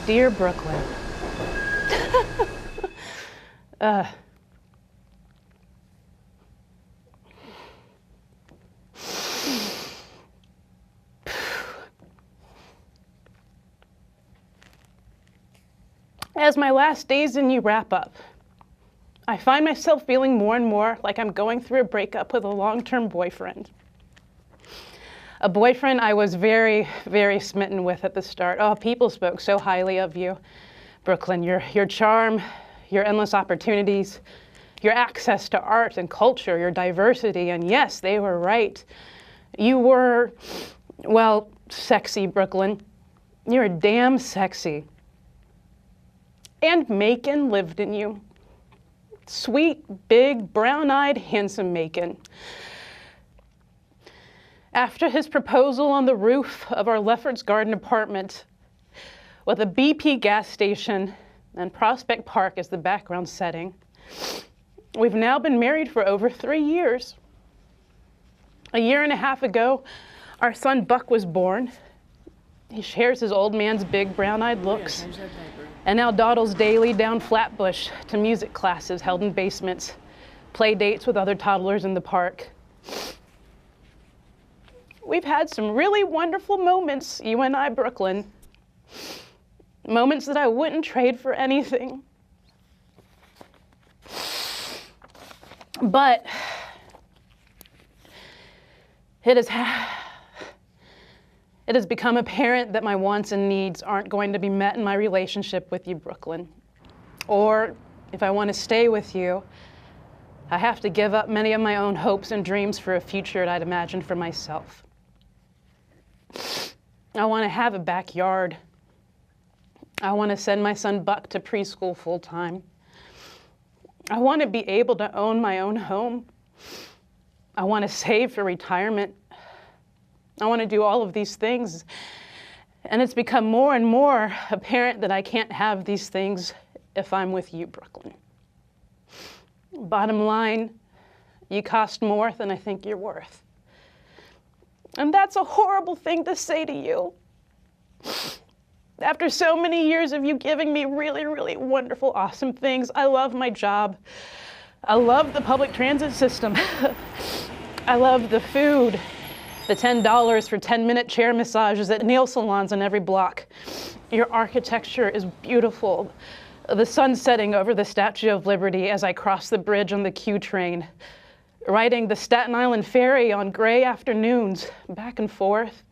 Dear Brooklyn. As my last days in you wrap up, I find myself feeling more and more like I'm going through a breakup with a long-term boyfriend. A boyfriend I was very, very smitten with at the start. Oh, people spoke so highly of you, Brooklyn. Your charm, your endless opportunities, your access to art and culture, your diversity, and yes, they were right. You were, well, sexy, Brooklyn. You're damn sexy. And Macon lived in you. Sweet, big, brown-eyed, handsome Macon. After his proposal on the roof of our Lefferts Garden apartment, with a BP gas station and Prospect Park as the background setting, we've now been married for over 3 years. A year and a half ago, our son Buck was born. He shares his old man's big brown-eyed looks, and now dawdles daily down Flatbush to music classes held in basements, play dates with other toddlers in the park. We've had some really wonderful moments, you and I, Brooklyn. Moments that I wouldn't trade for anything. But it has become apparent that my wants and needs aren't going to be met in my relationship with you, Brooklyn. Or if I want to stay with you, I have to give up many of my own hopes and dreams for a future that I'd imagined for myself. I want to have a backyard. I want to send my son Buck to preschool full-time. I want to be able to own my own home. I want to save for retirement. I want to do all of these things. And it's become more and more apparent that I can't have these things if I'm with you, Brooklyn. Bottom line, you cost more than I think you're worth. And that's a horrible thing to say to you. After so many years of you giving me really, really wonderful, awesome things, I love my job. I love the public transit system. I love the food, the $10 for 10-minute chair massages at nail salons on every block. Your architecture is beautiful. The sun setting over the Statue of Liberty as I cross the bridge on the Q train. Riding the Staten Island ferry on gray afternoons, back and forth.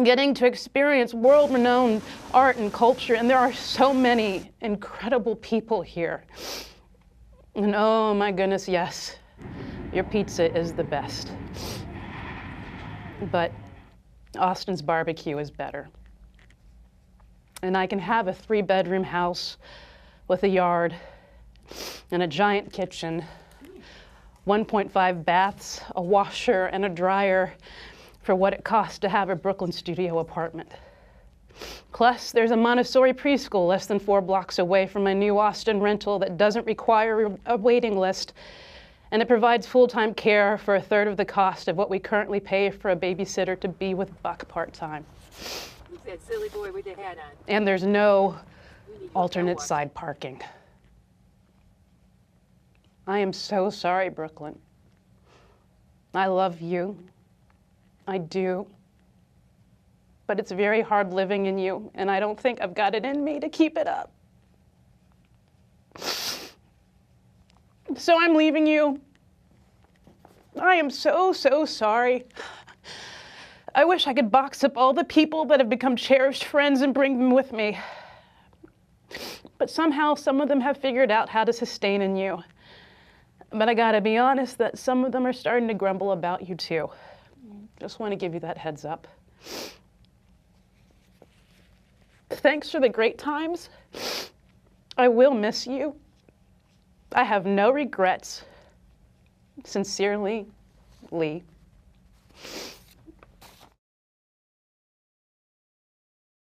Getting to experience world-renowned art and culture, and there are so many incredible people here. And oh my goodness, yes, your pizza is the best. But Austin's barbecue is better. And I can have a 3-bedroom house with a yard and a giant kitchen, 1.5 baths, a washer, and a dryer for what it costs to have a Brooklyn studio apartment. Plus, there's a Montessori preschool less than 4 blocks away from my new Austin rental that doesn't require a waiting list, and it provides full-time care for 1/3 of the cost of what we currently pay for a babysitter to be with Buck part-time. Who's that silly boy with the hat on? And there's no alternate side parking. I am so sorry, Brooklyn. I love you. I do. But it's very hard living in you, and I don't think I've got it in me to keep it up. So I'm leaving you. I am so, so sorry. I wish I could box up all the people that have become cherished friends and bring them with me. But somehow some of them have figured out how to sustain in you. But I gotta be honest that some of them are starting to grumble about you too. Just want to give you that heads up. Thanks for the great times. I will miss you. I have no regrets. Sincerely, Lee.